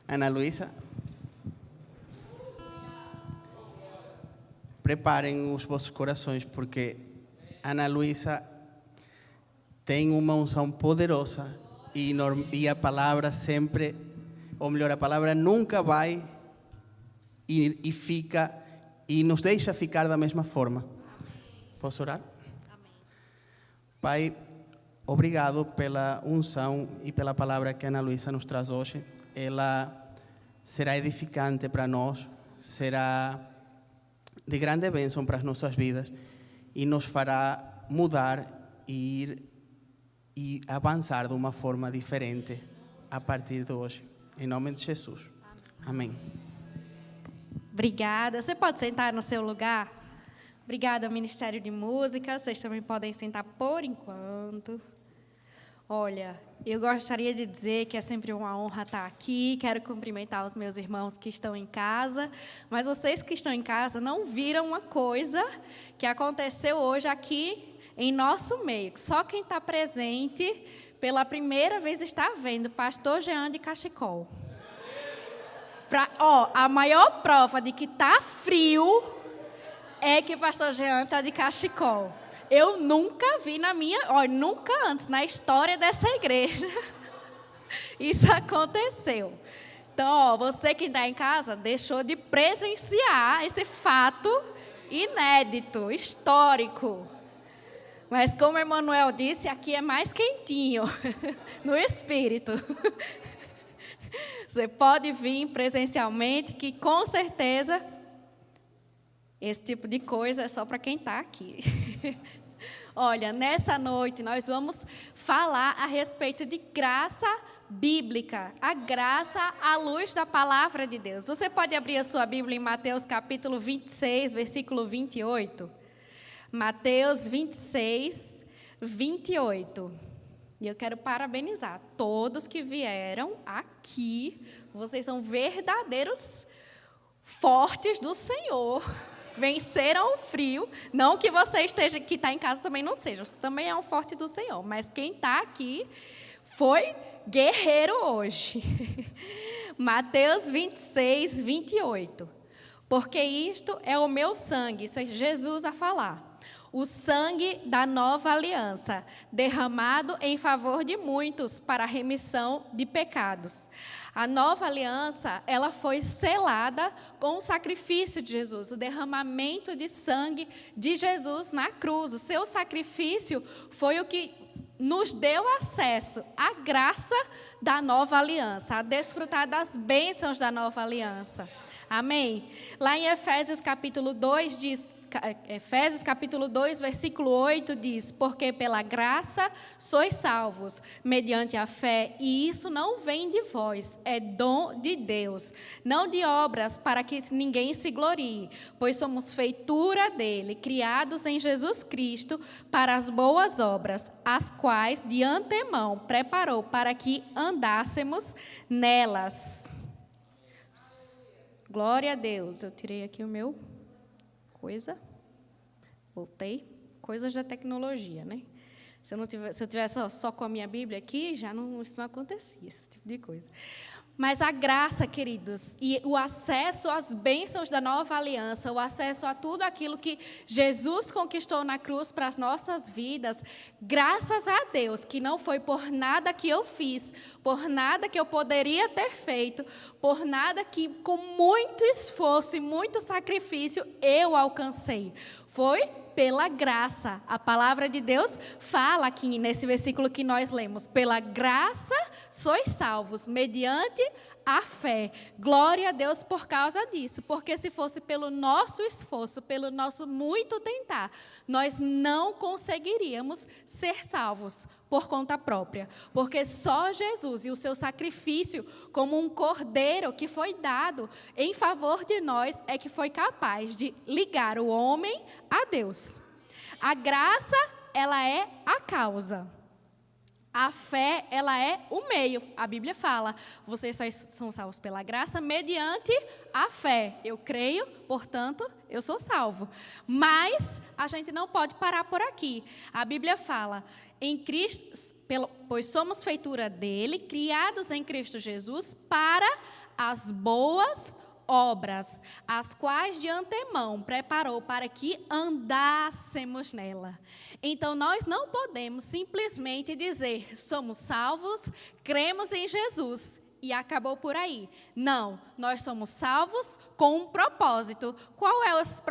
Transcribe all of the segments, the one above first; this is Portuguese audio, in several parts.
Ana Luísa. Preparem os vossos corações, porque Ana Luísa tem uma unção poderosa e a palavra sempre, ou melhor, a palavra nunca vai e fica e nos deixa ficar da mesma forma. Posso orar? Amém. Pai, obrigado pela unção e pela palavra que a Ana Luísa nos traz hoje. Ela será edificante para nós, será de grande bênção para as nossas vidas e nos fará mudar e ir e avançar de uma forma diferente a partir de hoje. Em nome de Jesus. Amém. Obrigada. Você pode sentar no seu lugar? Obrigada ao Ministério de Música. Vocês também podem sentar por enquanto. Olha, eu gostaria de dizer que é sempre uma honra estar aqui. Quero cumprimentar os meus irmãos que estão em casa. Mas vocês que estão em casa não viram uma coisa que aconteceu hoje aqui em nosso meio. Só quem está presente pela primeira vez está vendo. Pastor Jean de Cachecol. A maior prova de que está frio é que o pastor Jean está de cachecol. Eu nunca vi nunca antes, na história dessa igreja, isso aconteceu. Então, você que está em casa, deixou de presenciar esse fato inédito, histórico. Mas como o Emanuel disse, aqui é mais quentinho, no espírito. Você pode vir presencialmente, que com certeza esse tipo de coisa é só para quem está aqui. Olha, nessa noite nós vamos falar a respeito de graça bíblica, a graça à luz da palavra de Deus. Você pode abrir a sua Bíblia em Mateus capítulo 26, versículo 28. Mateus 26, 28. E eu quero parabenizar todos que vieram aqui. Vocês são verdadeiros fortes do Senhor. Venceram o frio. Não que você esteja que está em casa também não seja. Você também é um forte do Senhor. Mas quem está aqui foi guerreiro hoje. Mateus 26, 28. Porque isto é o meu sangue. Isso é Jesus a falar. O sangue da nova aliança, derramado em favor de muitos para a remissão de pecados. A nova aliança, ela foi selada com o sacrifício de Jesus, o derramamento de sangue de Jesus na cruz. O seu sacrifício foi o que nos deu acesso à graça da nova aliança, a desfrutar das bênçãos da nova aliança. Amém? Lá em Efésios capítulo 2 diz, Efésios capítulo 2, versículo 8 diz: porque pela graça sois salvos, mediante a fé, e isso não vem de vós, é dom de Deus, não de obras para que ninguém se glorie, pois somos feitura dele, criados em Jesus Cristo para as boas obras, as quais de antemão preparou para que andássemos nelas. Glória a Deus. Eu tirei aqui o meu coisa. Voltei. Coisas da tecnologia, né? Se eu tivesse só com a minha Bíblia aqui, isso não acontecia, esse tipo de coisa. Mas a graça, queridos, e o acesso às bênçãos da nova aliança, o acesso a tudo aquilo que Jesus conquistou na cruz para as nossas vidas, graças a Deus, que não foi por nada que eu fiz, por nada que eu poderia ter feito, por nada que com muito esforço e muito sacrifício eu alcancei. Foi pela graça. A palavra de Deus fala aqui nesse versículo que nós lemos: pela graça sois salvos, mediante a fé. Glória a Deus por causa disso, porque se fosse pelo nosso esforço, pelo nosso muito tentar, nós não conseguiríamos ser salvos por conta própria, porque só Jesus e o seu sacrifício como um cordeiro que foi dado em favor de nós é que foi capaz de ligar o homem a Deus. A graça, ela é a causa. A fé, ela é o meio. A Bíblia fala, vocês são salvos pela graça mediante a fé. Eu creio, portanto, eu sou salvo. Mas a gente não pode parar por aqui. A Bíblia fala, em Cristo, pois somos feitura dele, criados em Cristo Jesus para as boas obras, as quais de antemão preparou para que andássemos nela. Então, nós não podemos simplesmente dizer, somos salvos, cremos em Jesus e acabou por aí. Não, nós somos salvos com um propósito. Qual é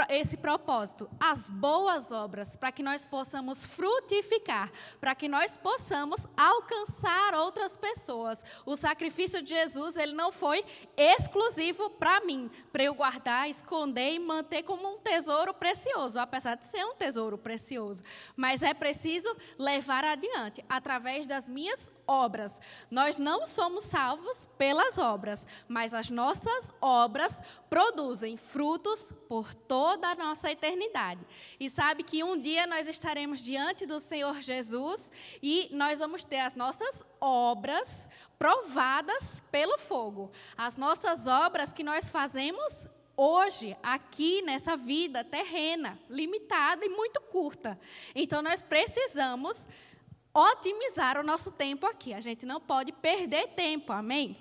esse propósito? As boas obras, para que nós possamos frutificar, para que nós possamos alcançar outras pessoas. O sacrifício de Jesus, ele não foi exclusivo para mim, para eu guardar, esconder e manter como um tesouro precioso, apesar de ser um tesouro precioso. Mas é preciso levar adiante, através das minhas obras. Nós não somos salvos pelas obras, mas as nossas obras produzem frutos por toda a nossa eternidade. E sabe que um dia nós estaremos diante do Senhor Jesus e nós vamos ter as nossas obras provadas pelo fogo. As nossas obras que nós fazemos hoje, aqui nessa vida terrena, limitada e muito curta. Então nós precisamos otimizar o nosso tempo aqui. A gente não pode perder tempo, amém?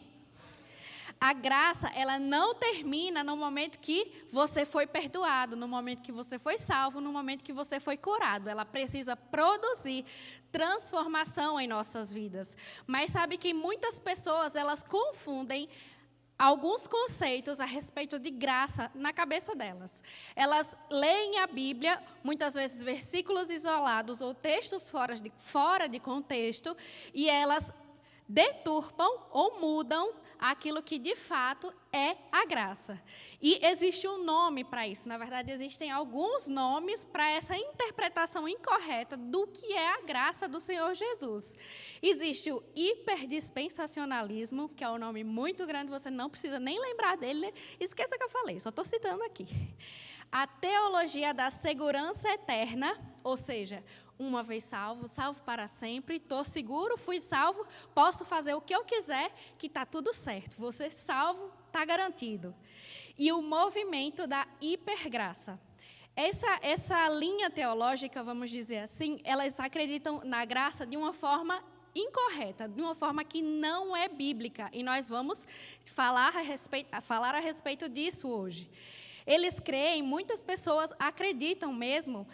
A graça, ela não termina no momento que você foi perdoado, no momento que você foi salvo, no momento que você foi curado. Ela precisa produzir transformação em nossas vidas. Mas sabe que muitas pessoas, elas confundem alguns conceitos a respeito de graça na cabeça delas. Elas leem a Bíblia, muitas vezes versículos isolados ou textos fora de contexto, e elas deturpam ou mudam aquilo que de fato é a graça. E existe um nome para isso. Na verdade, existem alguns nomes para essa interpretação incorreta do que é a graça do Senhor Jesus. Existe o hiperdispensacionalismo, que é um nome muito grande, você não precisa nem lembrar dele, né? Esqueça que eu falei, só estou citando aqui. A teologia da segurança eterna, ou seja, uma vez salvo, salvo para sempre, estou seguro, fui salvo, posso fazer o que eu quiser, que está tudo certo. Você salvo, está garantido. E o movimento da hipergraça. Essa linha teológica, vamos dizer assim, elas acreditam na graça de uma forma incorreta, de uma forma que não é bíblica. E nós vamos falar a respeito disso hoje. Eles creem, muitas pessoas acreditam mesmo,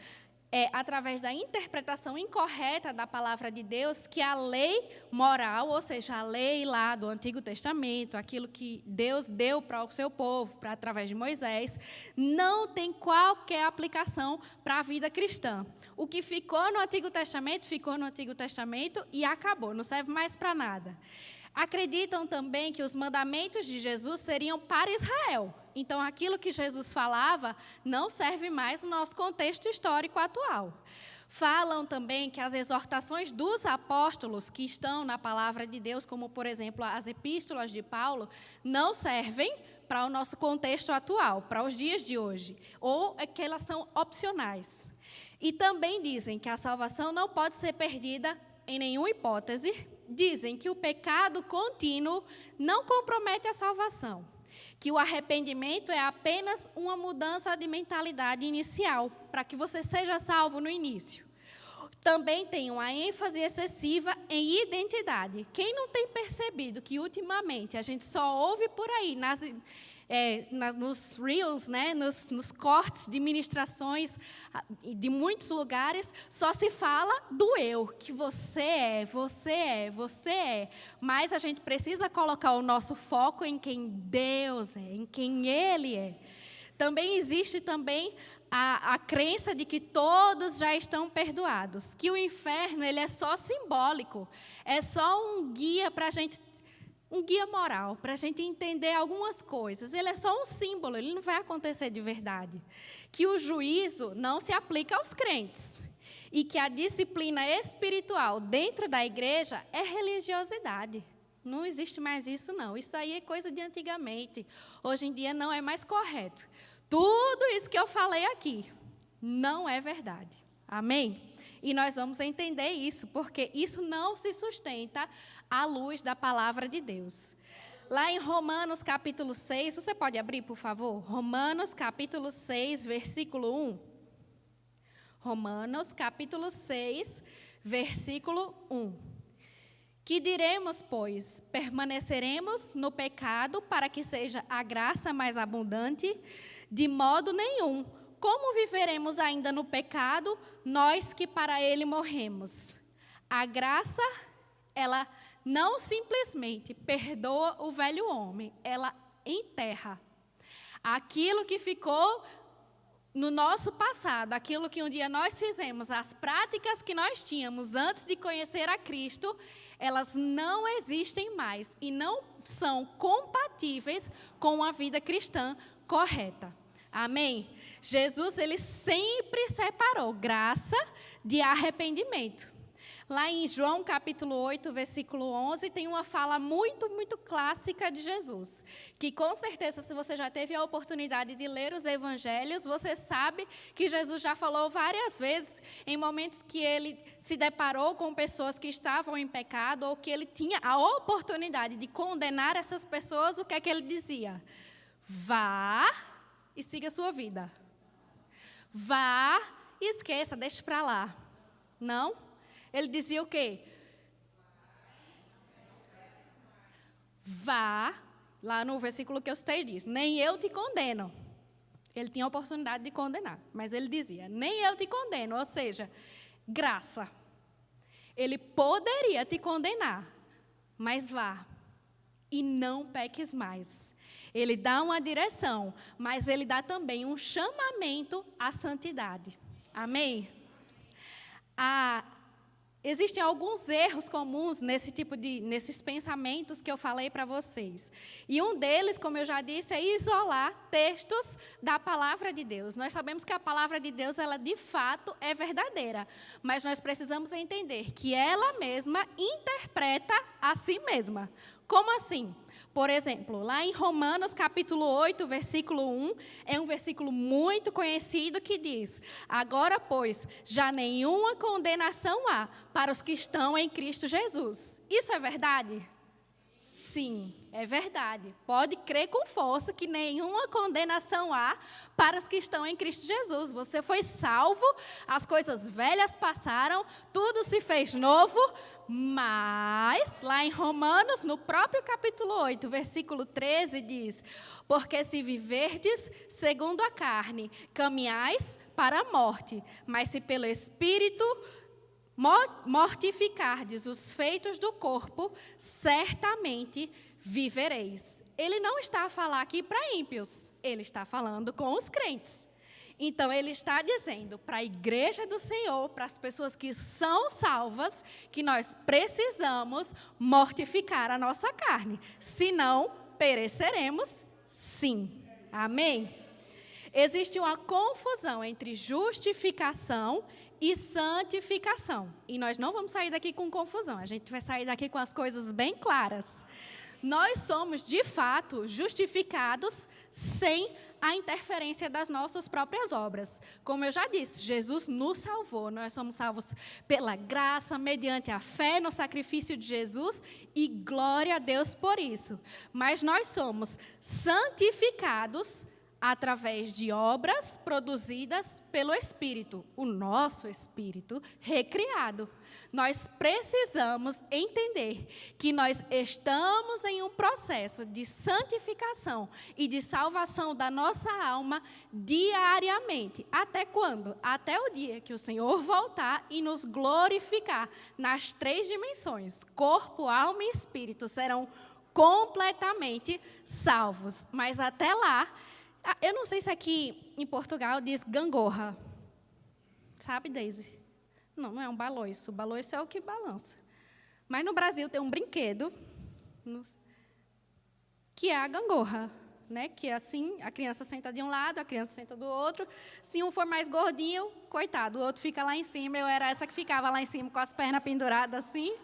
através da interpretação incorreta da palavra de Deus, que a lei moral, ou seja, a lei lá do Antigo Testamento, aquilo que Deus deu para o seu povo, através de Moisés, não tem qualquer aplicação para a vida cristã. O que ficou no Antigo Testamento e acabou, não serve mais para nada. Acreditam também que os mandamentos de Jesus seriam para Israel. Então, aquilo que Jesus falava não serve mais no nosso contexto histórico atual. Falam também que as exortações dos apóstolos que estão na palavra de Deus, como, por exemplo, as epístolas de Paulo, não servem para o nosso contexto atual, para os dias de hoje, ou que elas são opcionais. E também dizem que a salvação não pode ser perdida em nenhuma hipótese. Dizem que o pecado contínuo não compromete a salvação, que o arrependimento é apenas uma mudança de mentalidade inicial, para que você seja salvo no início. Também tem uma ênfase excessiva em identidade. Quem não tem percebido que ultimamente a gente só ouve por aí, nos reels, né, nos cortes de ministrações de muitos lugares, só se fala do eu, que você é. Mas a gente precisa colocar o nosso foco em quem Deus é, em quem Ele é. Também existe a crença de que todos já estão perdoados, que o inferno ele é só simbólico, é só um guia para a gente, um guia moral, para a gente entender algumas coisas. Ele é só um símbolo, ele não vai acontecer de verdade. Que o juízo não se aplica aos crentes. E que a disciplina espiritual dentro da igreja é religiosidade. Não existe mais isso, não. Isso aí é coisa de antigamente. Hoje em dia não é mais correto. Tudo isso que eu falei aqui não é verdade. Amém? E nós vamos entender isso, porque isso não se sustenta à luz da palavra de Deus. Lá em Romanos capítulo 6, você pode abrir, por favor? Romanos capítulo 6, versículo 1. Romanos capítulo 6, versículo 1. Que diremos, pois? Permaneceremos no pecado para que seja a graça mais abundante? De modo nenhum. Como viveremos ainda no pecado, nós que para ele morremos? A graça, ela não simplesmente perdoa o velho homem, ela enterra aquilo que ficou no nosso passado, aquilo que um dia nós fizemos, as práticas que nós tínhamos antes de conhecer a Cristo, elas não existem mais e não são compatíveis com a vida cristã correta. Amém? Jesus, ele sempre separou graça de arrependimento. Lá em João capítulo 8, versículo 11, tem uma fala muito, muito clássica de Jesus, que com certeza, se você já teve a oportunidade de ler os evangelhos, você sabe que Jesus já falou várias vezes em momentos que ele se deparou com pessoas que estavam em pecado ou que ele tinha a oportunidade de condenar essas pessoas. O que é que ele dizia? Vá e siga a sua vida. Vá e esqueça, deixe para lá. Não? Ele dizia o quê? Vá, lá no versículo que eu citei diz, nem eu te condeno. Ele tinha a oportunidade de condenar, mas ele dizia, nem eu te condeno, ou seja, graça. Ele poderia te condenar, mas vá e não peques mais. Ele dá uma direção, mas ele dá também um chamamento à santidade. Amém? Existem alguns erros comuns nesses pensamentos que eu falei para vocês. E um deles, como eu já disse, é isolar textos da palavra de Deus. Nós sabemos que a palavra de Deus, ela de fato é verdadeira. Mas nós precisamos entender que ela mesma interpreta a si mesma. Como assim? Por exemplo, lá em Romanos capítulo 8, versículo 1, é um versículo muito conhecido que diz: agora, pois, já nenhuma condenação há para os que estão em Cristo Jesus. Isso é verdade? Sim, é verdade. Pode crer com força que nenhuma condenação há para os que estão em Cristo Jesus. Você foi salvo, as coisas velhas passaram, tudo se fez novo. Mas, lá em Romanos, no próprio capítulo 8, versículo 13, diz: porque se viverdes segundo a carne, caminhais para a morte, mas se pelo Espírito mortificardes os feitos do corpo, certamente vivereis. Ele não está a falar aqui para ímpios, ele está falando com os crentes. Então, ele está dizendo para a igreja do Senhor, para as pessoas que são salvas, que nós precisamos mortificar a nossa carne. Senão, pereceremos, sim. Amém? Existe uma confusão entre justificação e santificação. E nós não vamos sair daqui com confusão, a gente vai sair daqui com as coisas bem claras. Nós somos, de fato, justificados sem a interferência das nossas próprias obras. Como eu já disse, Jesus nos salvou. Nós somos salvos pela graça, mediante a fé no sacrifício de Jesus, e glória a Deus por isso. Mas nós somos santificados através de obras produzidas pelo Espírito, o nosso Espírito recriado. Nós precisamos entender que nós estamos em um processo de santificação e de salvação da nossa alma diariamente. Até quando? Até o dia que o Senhor voltar e nos glorificar nas 3 dimensões. Corpo, alma e espírito serão completamente salvos. Mas até lá, eu não sei se aqui em Portugal diz gangorra. Sabe, Deise? Não, não é um baloiço. O baloiço é o que balança. Mas no Brasil tem um brinquedo que é a gangorra, né? Que é assim, a criança senta de um lado, a criança senta do outro. Se um for mais gordinho, coitado, o outro fica lá em cima. Eu era essa que ficava lá em cima com as pernas penduradas assim.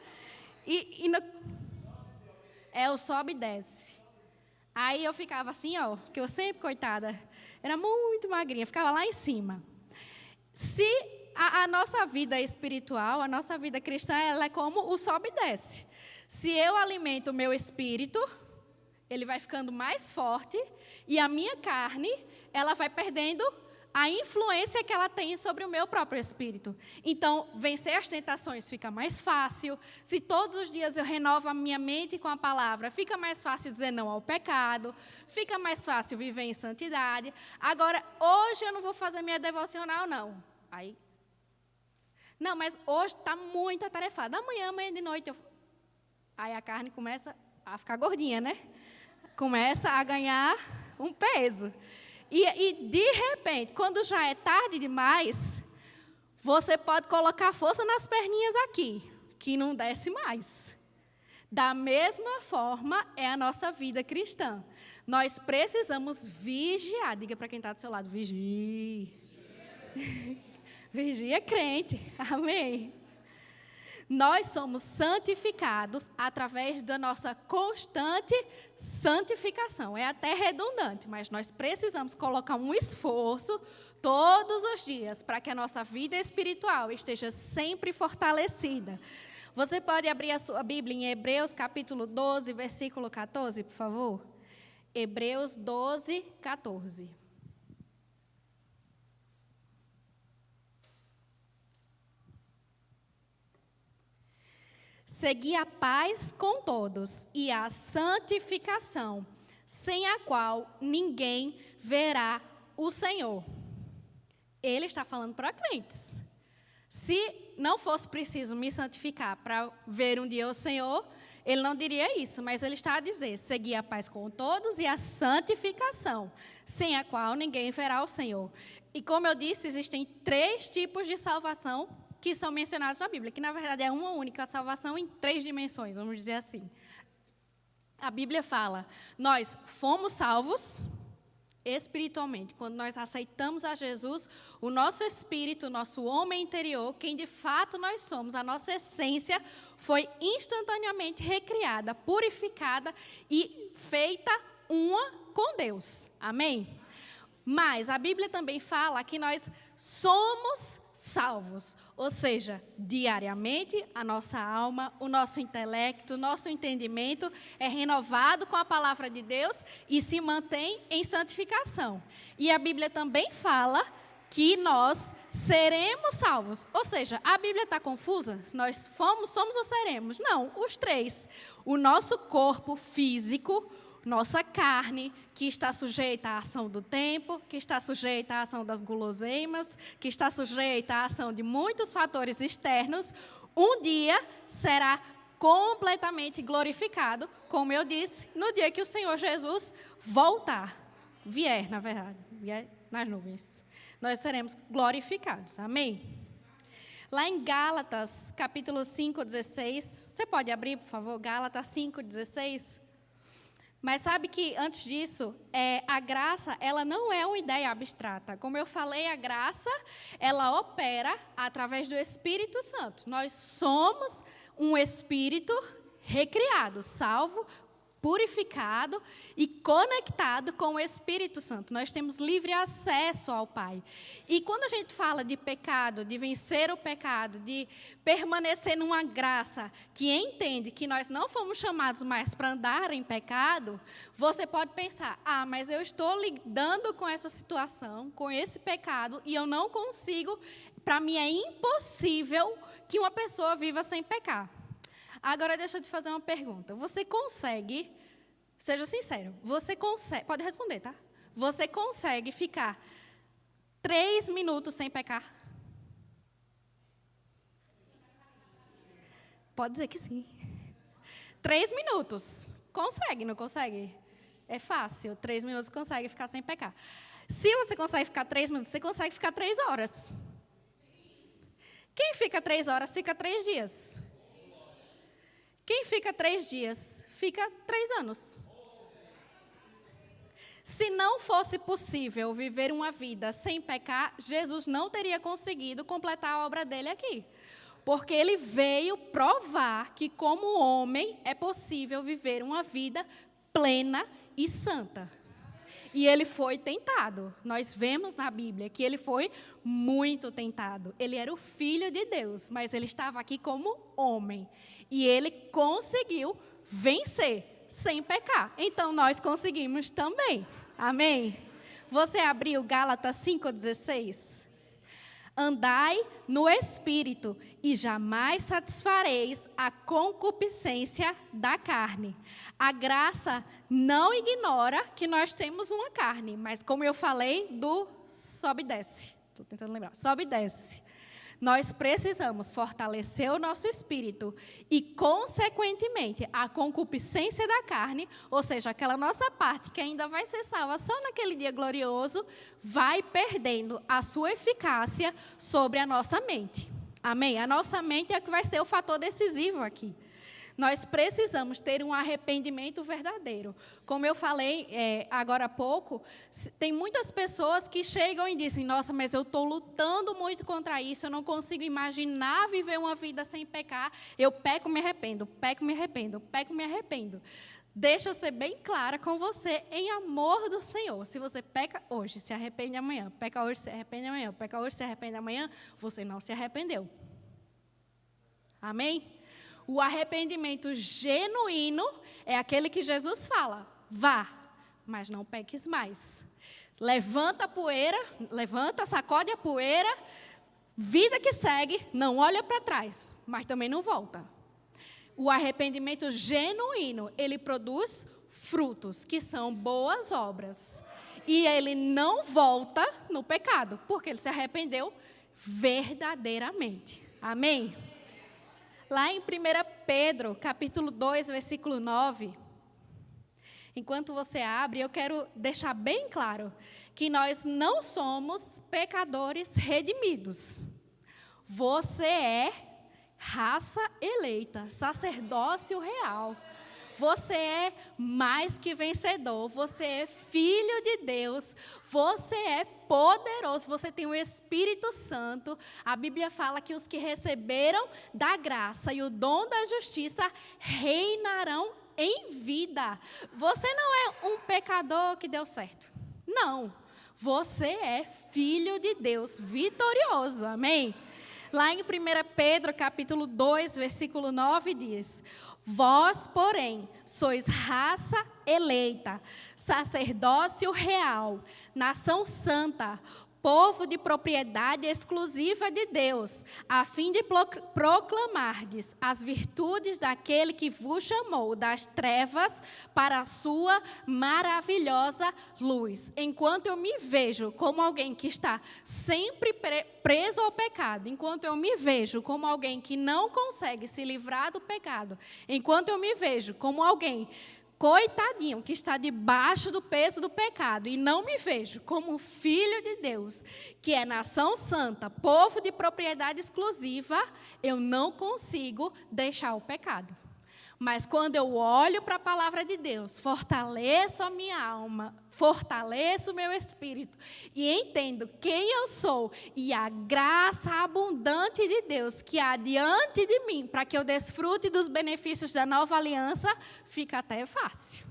É o sobe e desce. Aí eu ficava assim, ó, que eu sempre, coitada, era muito magrinha, ficava lá em cima. Se a nossa vida espiritual, a nossa vida cristã, ela é como o sobe e desce. Se eu alimento o meu espírito, ele vai ficando mais forte e a minha carne, ela vai perdendo a influência que ela tem sobre o meu próprio espírito. Então, vencer as tentações fica mais fácil. Se todos os dias eu renovo a minha mente com a palavra, fica mais fácil dizer não ao pecado, fica mais fácil viver em santidade. Agora, hoje eu não vou fazer minha devocional, não. Não, mas hoje está muito atarefado. Amanhã de noite, aí a carne começa a ficar gordinha, né? Começa a ganhar um peso. E de repente, quando já é tarde demais, você pode colocar força nas perninhas aqui, que não desce mais. Da mesma forma é a nossa vida cristã. Nós precisamos vigiar. Diga para quem está do seu lado, vigie. Vigia crente. Amém. Nós somos santificados através da nossa constante santificação. É até redundante, mas nós precisamos colocar um esforço todos os dias para que a nossa vida espiritual esteja sempre fortalecida. Você pode abrir a sua Bíblia em Hebreus capítulo 12, versículo 14, por favor? Hebreus 12, 14. Segui a paz com todos e a santificação, sem a qual ninguém verá o Senhor. Ele está falando para crentes. Se não fosse preciso me santificar para ver um dia o Senhor, ele não diria isso, mas ele está a dizer, segui a paz com todos e a santificação, sem a qual ninguém verá o Senhor. E como eu disse, existem 3 tipos de salvação que são mencionados na Bíblia, que na verdade é uma única salvação em 3 dimensões, vamos dizer assim. A Bíblia fala, nós fomos salvos espiritualmente, quando nós aceitamos a Jesus, o nosso espírito, o nosso homem interior, quem de fato nós somos, a nossa essência, foi instantaneamente recriada, purificada e feita uma com Deus. Amém? Mas a Bíblia também fala que nós somos salvos, ou seja, diariamente a nossa alma, o nosso intelecto, o nosso entendimento é renovado com a palavra de Deus e se mantém em santificação. E a Bíblia também fala que nós seremos salvos, ou seja, a Bíblia está confusa? Nós somos ou seremos? Não, os 3. O nosso corpo físico, nossa carne, que está sujeita à ação do tempo, que está sujeita à ação das guloseimas, que está sujeita à ação de muitos fatores externos, um dia será completamente glorificado, como eu disse, no dia que o Senhor Jesus vier, na verdade, vier nas nuvens. Nós seremos glorificados, amém? Lá em Gálatas, capítulo 5, 16, você pode abrir, por favor, Gálatas 5, 16? Mas sabe que, antes disso, a graça, ela não é uma ideia abstrata. Como eu falei, a graça, ela opera através do Espírito Santo. Nós somos um espírito recriado, salvo, purificado e conectado com o Espírito Santo. Nós temos livre acesso ao Pai. E quando a gente fala de pecado, de vencer o pecado, de permanecer numa graça que entende que nós não fomos chamados mais para andar em pecado, você pode pensar, mas eu estou lidando com essa situação, com esse pecado, e eu não consigo, para mim é impossível que uma pessoa viva sem pecar. Agora, deixa eu te fazer uma pergunta. Você consegue, seja sincero, você consegue, pode responder, tá? Você consegue ficar 3 minutos sem pecar? Pode dizer que sim. 3 minutos. Consegue, não consegue? É fácil. 3 minutos consegue ficar sem pecar. Se você consegue ficar 3 minutos, você consegue ficar 3 horas. Quem fica 3 horas, fica 3 dias. Quem fica 3 dias, fica 3 anos. Se não fosse possível viver uma vida sem pecar, Jesus não teria conseguido completar a obra dele aqui. Porque ele veio provar que, como homem, é possível viver uma vida plena e santa. e ele foi tentado. Nós vemos na Bíblia que ele foi muito tentado. Ele era o Filho de Deus, mas ele estava aqui como homem. E ele conseguiu vencer sem pecar. Então, nós conseguimos também. Amém? Você abriu Gálatas 5,16? Andai no Espírito e jamais satisfareis a concupiscência da carne. A graça não ignora que nós temos uma carne, mas como eu falei, do sobe e desce. Estou tentando lembrar. Sobe e desce. Nós precisamos fortalecer o nosso espírito e, consequentemente, a concupiscência da carne, ou seja, aquela nossa parte que ainda vai ser salva só naquele dia glorioso, vai perdendo a sua eficácia sobre a nossa mente. Amém? A nossa mente é que vai ser o fator decisivo aqui. Nós precisamos ter um arrependimento verdadeiro. Como eu falei agora há pouco, tem muitas pessoas que chegam e dizem, nossa, mas eu estou lutando muito contra isso, eu não consigo imaginar viver uma vida sem pecar, eu peco, me arrependo, peco, me arrependo, peco, me arrependo. Deixa eu ser bem clara com você, em amor do Senhor. Se você peca hoje, se arrepende amanhã, peca hoje, se arrepende amanhã, peca hoje, se arrepende amanhã, você não se arrependeu. Amém? O arrependimento genuíno é aquele que Jesus fala, vá, mas não peques mais. Levanta a poeira, sacode a poeira, vida que segue, não olha para trás, mas também não volta. O arrependimento genuíno, ele produz frutos, que são boas obras. E ele não volta no pecado, porque ele se arrependeu verdadeiramente. Amém? Lá em 1 Pedro, capítulo 2, versículo 9, enquanto você abre, eu quero deixar bem claro que nós não somos pecadores redimidos. Você é raça eleita, sacerdócio real. Você é mais que vencedor, você é filho de Deus, você é poderoso, você tem o Espírito Santo. A Bíblia fala que os que receberam da graça e o dom da justiça reinarão em vida. Você não é um pecador que deu certo. Não, você é filho de Deus, vitorioso, amém? Lá em 1 Pedro, capítulo 2, versículo 9, diz: vós, porém, sois raça eleita, sacerdócio real, nação santa, povo de propriedade exclusiva de Deus, a fim de proclamardes as virtudes daquele que vos chamou das trevas para a sua maravilhosa luz. Enquanto eu me vejo como alguém que está sempre preso ao pecado, enquanto eu me vejo como alguém que não consegue se livrar do pecado, enquanto eu me vejo como alguém coitadinho, que está debaixo do peso do pecado, e não me vejo como filho de Deus, que é nação santa, povo de propriedade exclusiva, eu não consigo deixar o pecado. Mas quando eu olho para a palavra de Deus, fortaleço a minha alma, fortaleço o meu espírito e entendo quem eu sou e a graça abundante de Deus que há diante de mim para que eu desfrute dos benefícios da nova aliança, fica até fácil.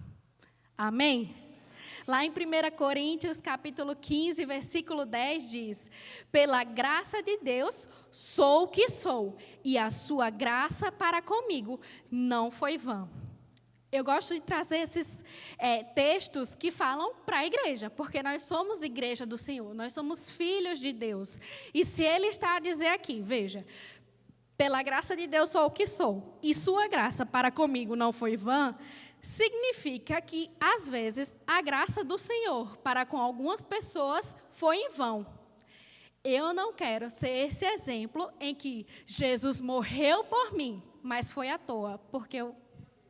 Amém? Lá em 1 Coríntios, capítulo 15, versículo 10, diz: pela graça de Deus, sou o que sou, e a sua graça para comigo não foi vã. Eu gosto de trazer esses textos que falam para a igreja, porque nós somos igreja do Senhor, nós somos filhos de Deus. E se Ele está a dizer aqui, veja, pela graça de Deus sou o que sou, e sua graça para comigo não foi vã, significa que, às vezes, a graça do Senhor para com algumas pessoas foi em vão. Eu não quero ser esse exemplo em que Jesus morreu por mim, mas foi à toa, porque eu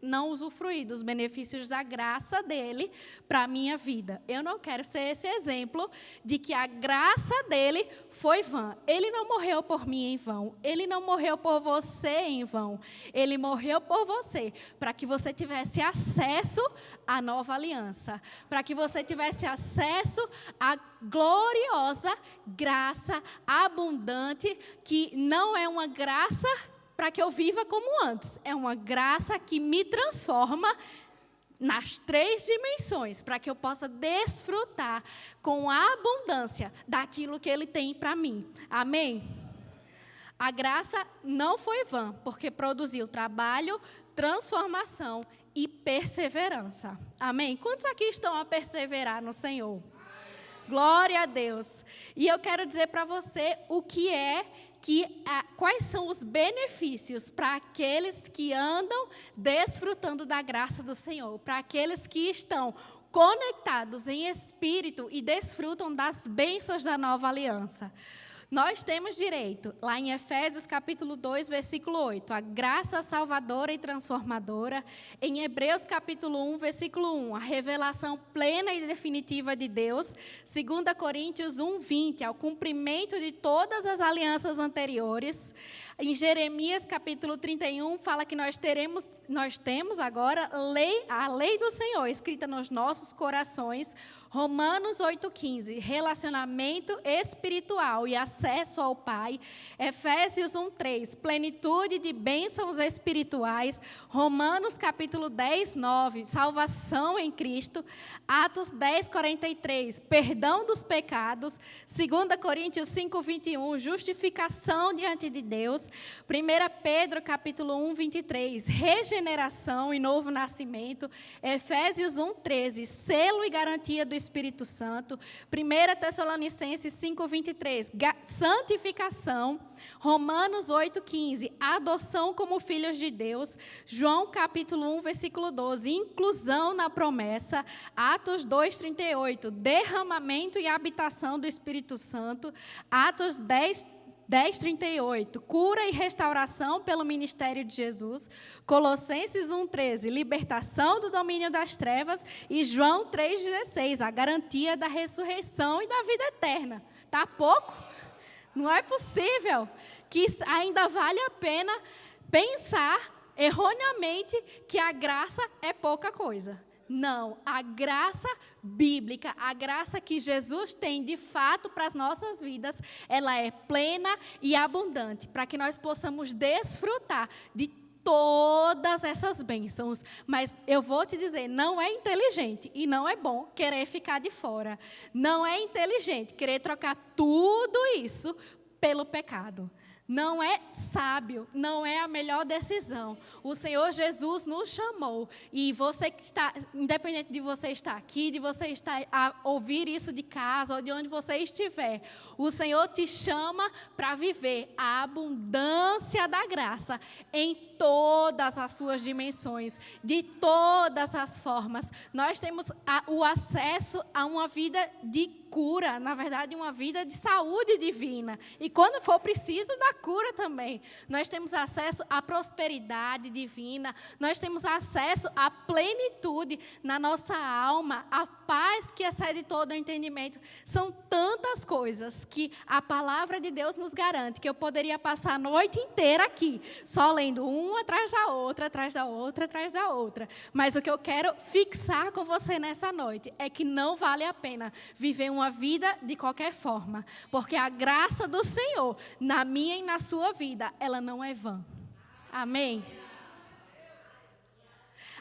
não usufruir dos benefícios da graça dele para a minha vida. Eu não quero ser esse exemplo de que a graça dele foi vã. Ele não morreu por mim em vão. Ele não morreu por você em vão. Ele morreu por você para que você tivesse acesso à nova aliança, para que você tivesse acesso à gloriosa graça abundante, que não é uma graça para que eu viva como antes. É uma graça que me transforma nas 3 dimensões, para que eu possa desfrutar com a abundância daquilo que Ele tem para mim. Amém? A graça não foi vã, porque produziu trabalho, transformação e perseverança. Amém? Quantos aqui estão a perseverar no Senhor? Glória a Deus. E eu quero dizer para você quais são os benefícios para aqueles que andam desfrutando da graça do Senhor, para aqueles que estão conectados em espírito e desfrutam das bênçãos da nova aliança. Nós temos direito, lá em Efésios capítulo 2, versículo 8, a graça salvadora e transformadora. Em Hebreus capítulo 1, versículo 1, a revelação plena e definitiva de Deus. 2 Coríntios 1, 20, ao cumprimento de todas as alianças anteriores. Em Jeremias capítulo 31, fala que nós temos agora a lei do Senhor escrita nos nossos corações. Romanos 8,15, relacionamento espiritual e acesso ao Pai. Efésios 1,3, plenitude de bênçãos espirituais. Romanos capítulo 10, 9, salvação em Cristo. Atos 10, 43, perdão dos pecados. 2 Coríntios 5, 21, justificação diante de Deus. 1 Pedro capítulo 1, 23, regeneração e novo nascimento. Efésios 1, 13, selo e garantia do Espírito Santo. 1 Tessalonicenses 5, 23, santificação. Romanos 8, 15, adoção como filhos de Deus. João capítulo 1, versículo 12, inclusão na promessa. Atos 2, 38, derramamento e habitação do Espírito Santo. Atos 10, 38, cura e restauração pelo ministério de Jesus. Colossenses 1,13, libertação do domínio das trevas. E João 3,16, a garantia da ressurreição e da vida eterna. Tá pouco? Não é possível que ainda vale a pena pensar erroneamente que a graça é pouca coisa. Não, a graça bíblica, a graça que Jesus tem de fato para as nossas vidas, ela é plena e abundante, para que nós possamos desfrutar de todas essas bênçãos. Mas eu vou te dizer, não é inteligente e não é bom querer ficar de fora. Não é inteligente querer trocar tudo isso pelo pecado. Não é sábio, não é a melhor decisão. O Senhor Jesus nos chamou. E você que está, independente de você estar aqui, de você estar a ouvir isso de casa ou de onde você estiver, o Senhor te chama para viver a abundância da graça em todas as suas dimensões, de todas as formas. Nós temos o acesso a uma vida de cura, na verdade, uma vida de saúde divina. E quando for preciso, da cura também. Nós temos acesso à prosperidade divina, nós temos acesso à plenitude na nossa alma, à paz que excede todo o entendimento. São tantas coisas que a palavra de Deus nos garante, que eu poderia passar a noite inteira aqui, só lendo uma atrás da outra, atrás da outra, atrás da outra. Mas o que eu quero fixar com você nessa noite é que não vale a pena viver uma vida de qualquer forma, porque a graça do Senhor, na minha e na sua vida, ela não é vã. Amém?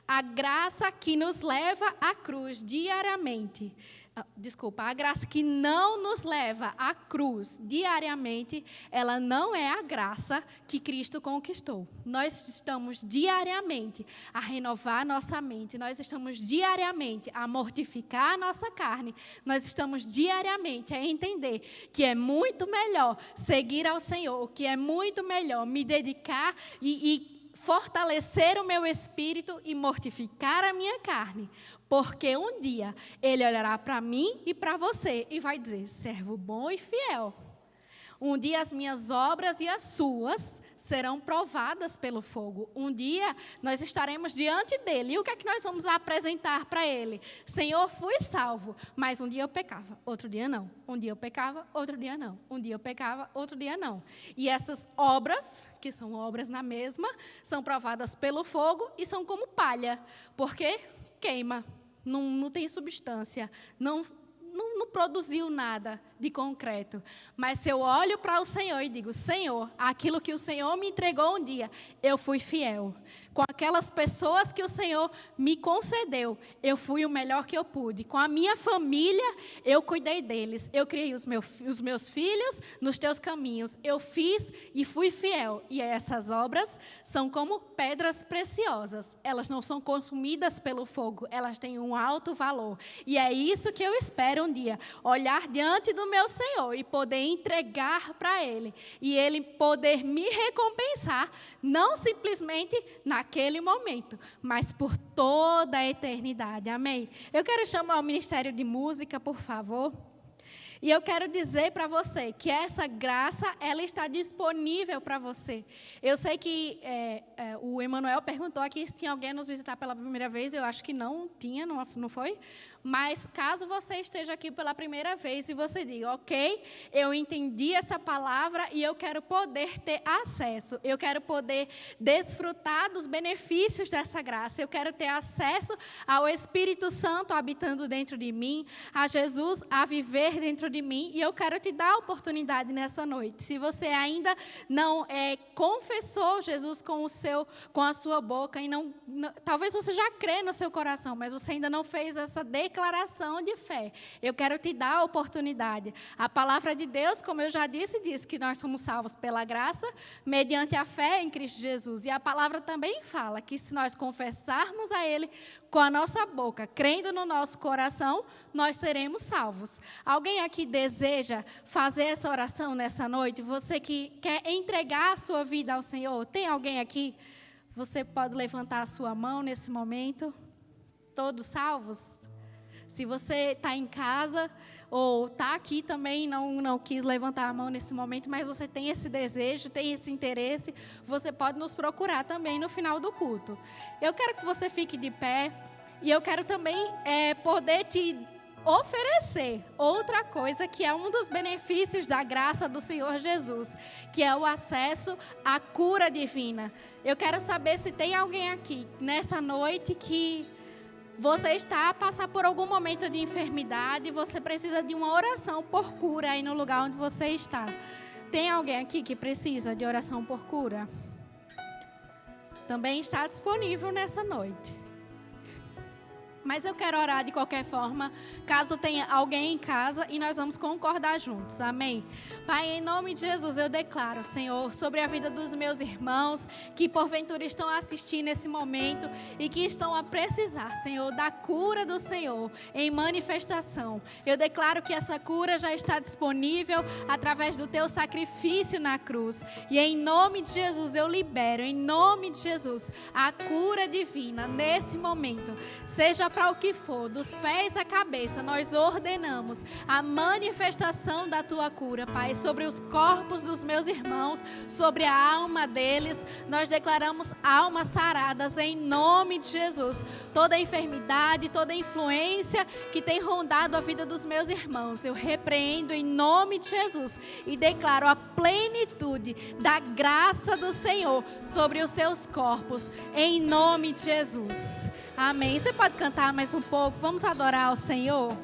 A graça que nos leva à cruz diariamente, a graça que não nos leva à cruz diariamente, ela não é a graça que Cristo conquistou. Nós estamos diariamente a renovar nossa mente, nós estamos diariamente a mortificar a nossa carne, nós estamos diariamente a entender que é muito melhor seguir ao Senhor, que é muito melhor me dedicar e fortalecer o meu espírito e mortificar a minha carne, porque um dia Ele olhará para mim e para você e vai dizer, servo bom e fiel. Um dia as minhas obras e as suas serão provadas pelo fogo. Um dia nós estaremos diante dele. E o que é que nós vamos apresentar para ele? Senhor, fui salvo, mas um dia eu pecava, outro dia não. Um dia eu pecava, outro dia não. Um dia eu pecava, outro dia não. E essas obras, que são obras na mesma, são provadas pelo fogo e são como palha, porque queima, não tem substância, não produziu nada de concreto. Mas se eu olho para o Senhor e digo, Senhor, aquilo que o Senhor me entregou um dia, eu fui fiel. Com aquelas pessoas que o Senhor me concedeu, eu fui o melhor que eu pude. Com a minha família, eu cuidei deles. Eu criei os meus filhos nos teus caminhos. Eu fiz e fui fiel. E essas obras são como pedras preciosas. Elas não são consumidas pelo fogo. Elas têm um alto valor. E é isso que eu espero um dia. Olhar diante do meu Senhor e poder entregar para Ele. E Ele poder me recompensar, não simplesmente naquele momento, mas por toda a eternidade. Amém? Eu quero chamar o Ministério de Música, por favor. E eu quero dizer para você que essa graça, ela está disponível para você. Eu sei que o Emanuel perguntou aqui se tinha alguém nos visitar pela primeira vez. Eu acho que não tinha, não foi? Mas caso você esteja aqui pela primeira vez e você diga, ok, eu entendi essa palavra e eu quero poder ter acesso, eu quero poder desfrutar dos benefícios dessa graça, eu quero ter acesso ao Espírito Santo habitando dentro de mim, a Jesus a viver dentro de mim, e eu quero te dar a oportunidade nessa noite. Se você ainda não confessou Jesus com a sua boca e talvez você já crê no seu coração, mas você ainda não fez essa declaração de fé, eu quero te dar a oportunidade. A palavra de Deus, como eu já disse, diz que nós somos salvos pela graça, mediante a fé em Cristo Jesus. E a palavra também fala que se nós confessarmos a Ele com a nossa boca, crendo no nosso coração, nós seremos salvos. Alguém aqui deseja fazer essa oração nessa noite? Você que quer entregar a sua vida ao Senhor, tem alguém aqui? Você pode levantar a sua mão nesse momento? Todos salvos? Se você está em casa ou está aqui também, não quis levantar a mão nesse momento, mas você tem esse desejo, tem esse interesse, você pode nos procurar também no final do culto. Eu quero que você fique de pé e eu quero também poder te oferecer outra coisa que é um dos benefícios da graça do Senhor Jesus, que é o acesso à cura divina. Eu quero saber se tem alguém aqui nessa noite que você está a passar por algum momento de enfermidade, você precisa de uma oração por cura aí no lugar onde você está. Tem alguém aqui que precisa de oração por cura? Também está disponível nessa noite. Mas eu quero orar de qualquer forma, caso tenha alguém em casa, e nós vamos concordar juntos, amém? Pai, em nome de Jesus, eu declaro, Senhor, sobre a vida dos meus irmãos, que porventura estão assistindo esse momento, e que estão a precisar, Senhor, da cura do Senhor, em manifestação. Eu declaro que essa cura já está disponível, através do teu sacrifício na cruz, e em nome de Jesus, eu libero, em nome de Jesus, a cura divina, nesse momento, seja para o que for, dos pés à cabeça, nós ordenamos a manifestação da tua cura, Pai, sobre os corpos dos meus irmãos, sobre a alma deles. Nós declaramos almas saradas em nome de Jesus. Toda enfermidade, toda influência que tem rondado a vida dos meus irmãos, eu repreendo em nome de Jesus e declaro a plenitude da graça do Senhor sobre os seus corpos, em nome de Jesus. Amém. Você pode cantar mais um pouco? Vamos adorar ao Senhor?